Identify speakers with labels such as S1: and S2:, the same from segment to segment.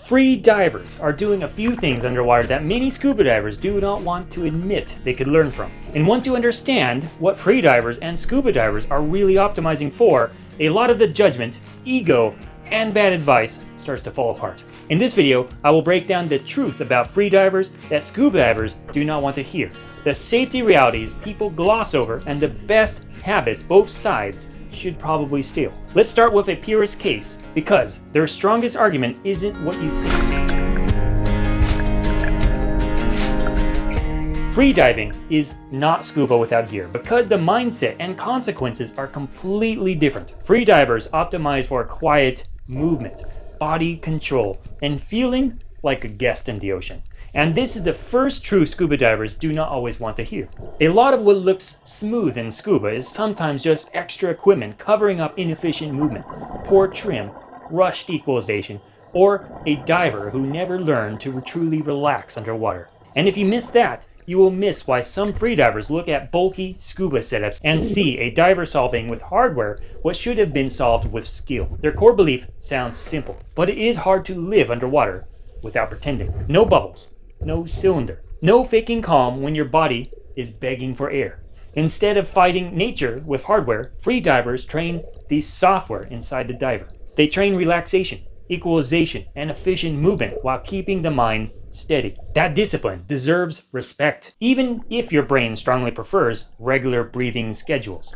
S1: Free divers are doing a few things underwater that many scuba divers do not want to admit they could learn from. And once you understand what free divers and scuba divers are really optimizing for, a lot of the judgment, ego, and bad advice starts to fall apart. In this video, I will break down the truth about free divers that scuba divers do not want to hear, the safety realities people gloss over, and the best habits both sides should probably steal. Let's start with a Purist case, because their strongest argument isn't what you think. Freediving is not scuba without gear because the mindset and consequences are completely different. Freedivers optimize for quiet movement, body control, and feeling like a guest in the ocean. And this is the first truth scuba divers do not always want to hear. A lot of what looks smooth in scuba is sometimes just extra equipment covering up inefficient movement, poor trim, rushed equalization, or a diver who never learned to truly relax underwater. And if you miss that, you will miss why some freedivers look at bulky scuba setups and see a diver solving with hardware what should have been solved with skill. Their core belief sounds simple, but it is hard to live underwater without pretending. No bubbles, no cylinder, no faking calm when your body is begging for air. Instead of fighting nature with hardware, freedivers train the software inside the diver. They train relaxation, equalization, and efficient movement while keeping the mind steady. That discipline deserves respect, even if your brain strongly prefers regular breathing schedules.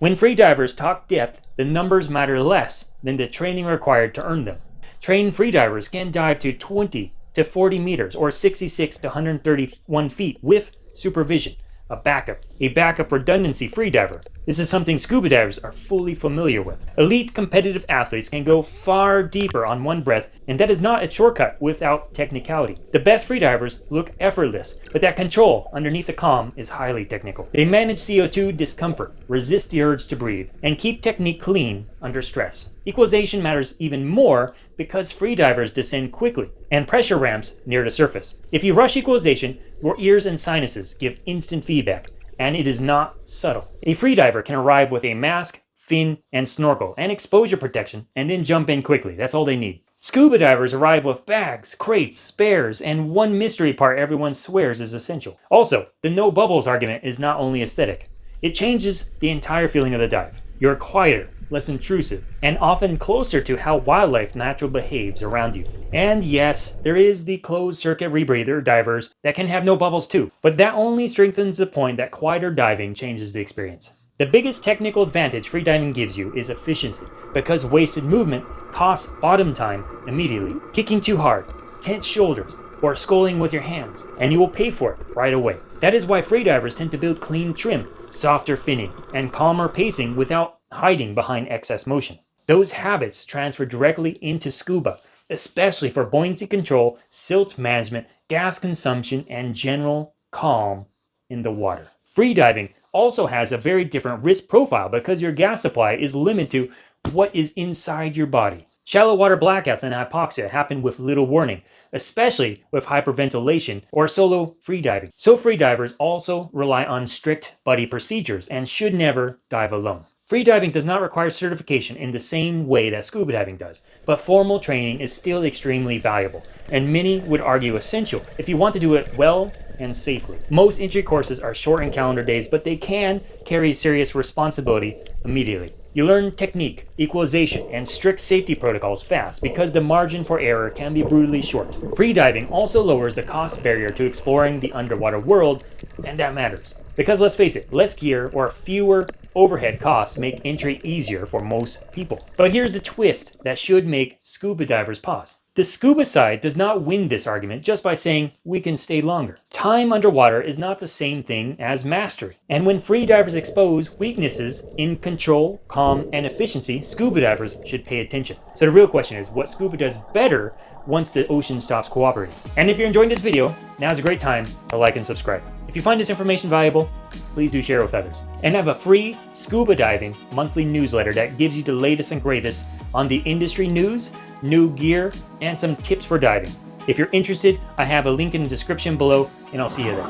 S1: When freedivers talk depth, the numbers matter less than the training required to earn them. Trained freedivers can dive to 20 to 40 meters or 66 to 131 feet with supervision, a backup redundancy freediver. This is something scuba divers are fully familiar with. Elite competitive athletes can go far deeper on one breath, and that is not a shortcut without technicality. The best freedivers look effortless, but that control underneath the calm is highly technical. They manage CO2 discomfort, resist the urge to breathe, and keep technique clean under stress. Equalization matters even more because freedivers descend quickly and pressure ramps near the surface. If you rush equalization, your ears and sinuses give instant feedback, and it is not subtle. A freediver can arrive with a mask, fin, and snorkel, and exposure protection, and then jump in quickly. That's all they need. Scuba divers arrive with bags, crates, spares, and one mystery part everyone swears is essential. Also, the no bubbles argument is not only aesthetic. It changes the entire feeling of the dive. You're quieter, less intrusive, and often closer to how wildlife naturally behaves around you. And yes, there is the closed circuit rebreather divers that can have no bubbles too, but that only strengthens the point that quieter diving changes the experience. The biggest technical advantage freediving gives you is efficiency, because wasted movement costs bottom time immediately. Kicking too hard, tense shoulders, or sculling with your hands, and you will pay for it right away. That is why freedivers tend to build clean trim, softer finning, and calmer pacing without hiding behind excess motion. Those habits transfer directly into scuba, especially for buoyancy control, silt management, gas consumption, and general calm in the water. Freediving also has a very different risk profile because your gas supply is limited to what is inside your body. Shallow water blackouts and hypoxia happen with little warning, especially with hyperventilation or solo freediving. So freedivers also rely on strict buddy procedures and should never dive alone. Freediving does not require certification in the same way that scuba diving does, but formal training is still extremely valuable, and many would argue essential if you want to do it well and safely. Most entry courses are short in calendar days, but they can carry serious responsibility immediately. You learn technique, equalization, and strict safety protocols fast because the margin for error can be brutally short. Freediving also lowers the cost barrier to exploring the underwater world, and that matters. Because let's face it, less gear or fewer overhead costs make entry easier for most people. But here's the twist that should make scuba divers pause. The scuba side does not win this argument just by saying we can stay longer. Time underwater is not the same thing as mastery. And when freedivers expose weaknesses in control, calm, and efficiency, scuba divers should pay attention. So the real question is what scuba does better once the ocean stops cooperating. And if you're enjoying this video, now's a great time to like and subscribe. If you find this information valuable, please do share it with others. And I have a free scuba diving monthly newsletter that gives you the latest and greatest on the industry news, new gear, and some tips for diving. If you're interested, I have a link in the description below, and I'll see you there.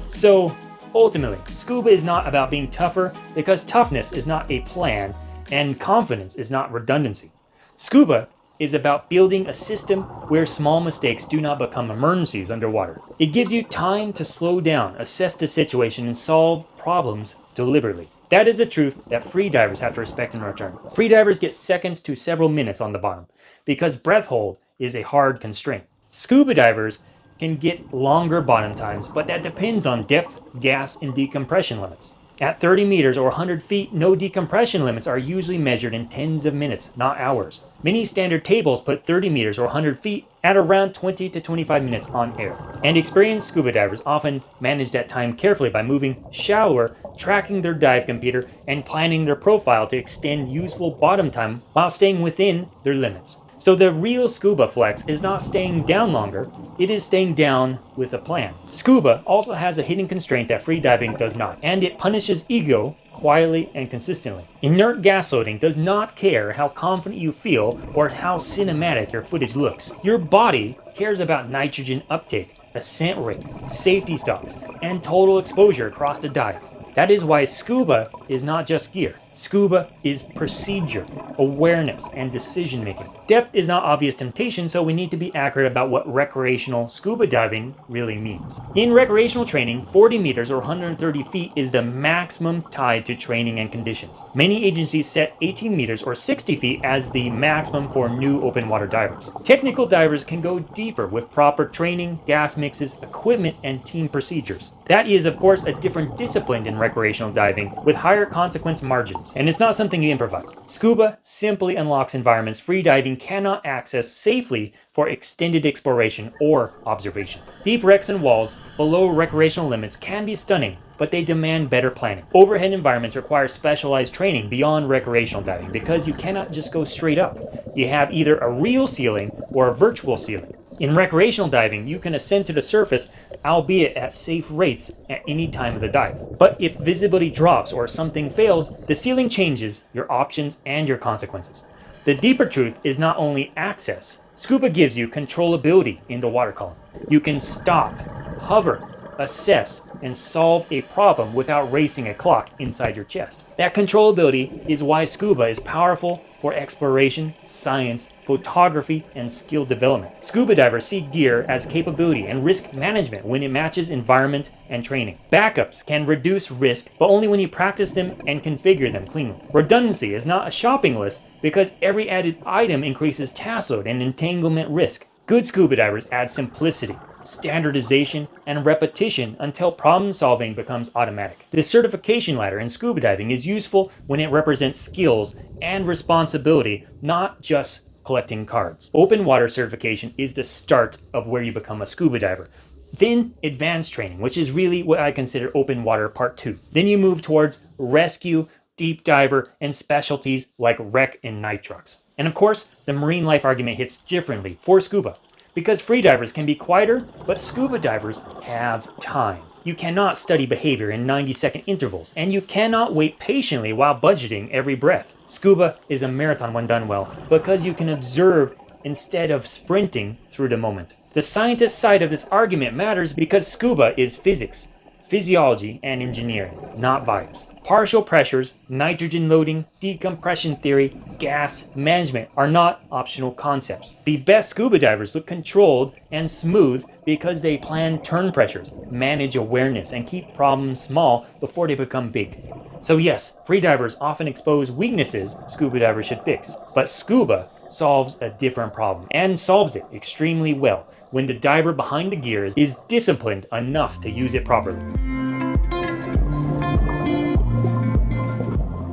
S1: So ultimately, scuba is not about being tougher because toughness is not a plan, and confidence is not redundancy. Scuba is about building a system where small mistakes do not become emergencies underwater. It gives you time to slow down, assess the situation, and solve problems deliberately. That is a truth that freedivers have to respect in return. Freedivers get seconds to several minutes on the bottom because breath hold is a hard constraint. Scuba divers can get longer bottom times, but that depends on depth, gas, and decompression limits. At 30 meters or 100 feet, no decompression limits are usually measured in tens of minutes, not hours. Many standard tables put 30 meters or 100 feet at around 20 to 25 minutes on air. And experienced scuba divers often manage that time carefully by moving shallower, tracking their dive computer, and planning their profile to extend useful bottom time while staying within their limits. So the real scuba flex is not staying down longer, it is staying down with a plan. Scuba also has a hidden constraint that freediving does not, and it punishes ego quietly and consistently. Inert gas loading does not care how confident you feel or how cinematic your footage looks. Your body cares about nitrogen uptake, ascent rate, safety stops, and total exposure across the dive. That is why scuba is not just gear. Scuba is procedure, awareness, and decision making. Depth is not obvious temptation, so we need to be accurate about what recreational scuba diving really means. In recreational training, 40 meters or 130 feet is the maximum tied to training and conditions. Many agencies set 18 meters or 60 feet as the maximum for new open water divers. Technical divers can go deeper with proper training, gas mixes, equipment, and team procedures. That is, of course, a different discipline than recreational diving with higher consequence margins. And it's not something you improvise. Scuba simply unlocks environments freediving cannot access safely for extended exploration or observation. Deep wrecks and walls below recreational limits can be stunning, but they demand better planning. Overhead environments require specialized training beyond recreational diving because you cannot just go straight up. You have either a real ceiling or a virtual ceiling. In recreational diving, you can ascend to the surface, albeit at safe rates at any time of the dive. But if visibility drops or something fails, the ceiling changes your options and your consequences. The deeper truth is not only access. Scuba gives you controllability in the water column. You can stop, hover, assess, and solve a problem without racing a clock inside your chest. That controllability is why scuba is powerful for exploration, science, photography, and skill development. Scuba divers see gear as capability and risk management when it matches environment and training. Backups can reduce risk, but only when you practice them and configure them cleanly. Redundancy is not a shopping list because every added item increases task load and entanglement risk. Good scuba divers add simplicity, standardization, and repetition until problem solving becomes automatic. The certification ladder in scuba diving is useful when it represents skills and responsibility, not just collecting cards. Open water certification is the start of where you become a scuba diver. Then advanced training, which is really what I consider open water part 2. Then you move towards rescue, deep diver, and specialties like wreck and night trucks. And of course, the marine life argument hits differently for scuba. Because freedivers can be quieter, but scuba divers have time. You cannot study behavior in 90-second intervals, and you cannot wait patiently while budgeting every breath. Scuba is a marathon when done well, because you can observe instead of sprinting through the moment. The scientist side of this argument matters because scuba is physics, physiology, and engineering, not vibes. Partial pressures, nitrogen loading, decompression theory, gas management are not optional concepts. The best scuba divers look controlled and smooth because they plan turn pressures, manage awareness, and keep problems small before they become big. So yes, freedivers often expose weaknesses scuba divers should fix, but scuba solves a different problem and solves it extremely well when the diver behind the gear is disciplined enough to use it properly.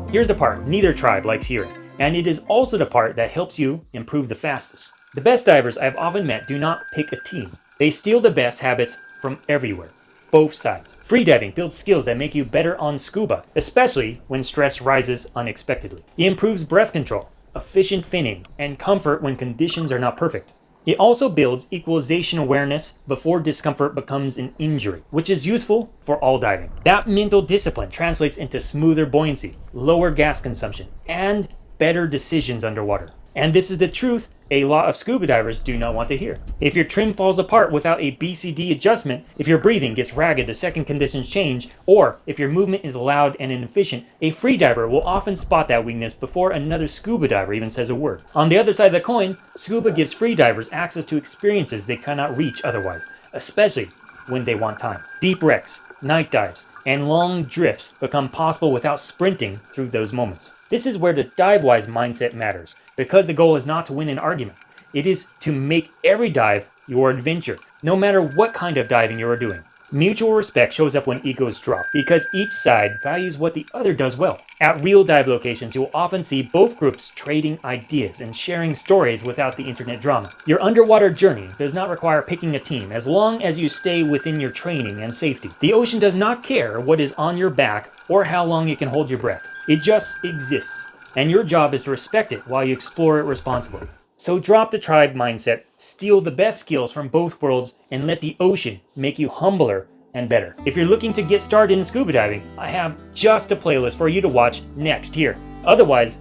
S1: Here's the part neither tribe likes hearing, and it is also the part that helps you improve the fastest. The best divers I've often met do not pick a team. They steal the best habits from everywhere, both sides. Freediving builds skills that make you better on scuba, especially when stress rises unexpectedly. It improves breath control, efficient finning, and comfort when conditions are not perfect. It also builds equalization awareness before discomfort becomes an injury, which is useful for all diving. That mental discipline translates into smoother buoyancy, lower gas consumption, and better decisions underwater. And this is the truth a lot of scuba divers do not want to hear. If your trim falls apart without a BCD adjustment, if your breathing gets ragged the second conditions change, or if your movement is loud and inefficient, a freediver will often spot that weakness before another scuba diver even says a word. On the other side of the coin, scuba gives freedivers access to experiences they cannot reach otherwise, especially when they want time. Deep wrecks, night dives, and long drifts become possible without sprinting through those moments. This is where the dive-wise mindset matters, because the goal is not to win an argument. It is to make every dive your adventure, no matter what kind of diving you are doing. Mutual respect shows up when egos drop, because each side values what the other does well. At real dive locations, you'll often see both groups trading ideas and sharing stories without the internet drama. Your underwater journey does not require picking a team, as long as you stay within your training and safety. The ocean does not care what is on your back or how long you can hold your breath. It just exists, and your job is to respect it while you explore it responsibly. So drop the tribe mindset, steal the best skills from both worlds, and let the ocean make you humbler and better. If you're looking to get started in scuba diving, I have just a playlist for you to watch next here. Otherwise,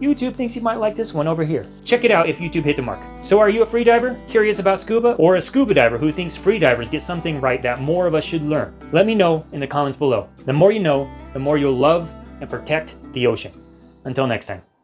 S1: YouTube thinks you might like this one over here. Check it out if YouTube hit the mark. So are you a freediver, curious about scuba, or a scuba diver who thinks freedivers get something right that more of us should learn? Let me know in the comments below. The more you know, the more you'll love and protect the ocean. Until next time.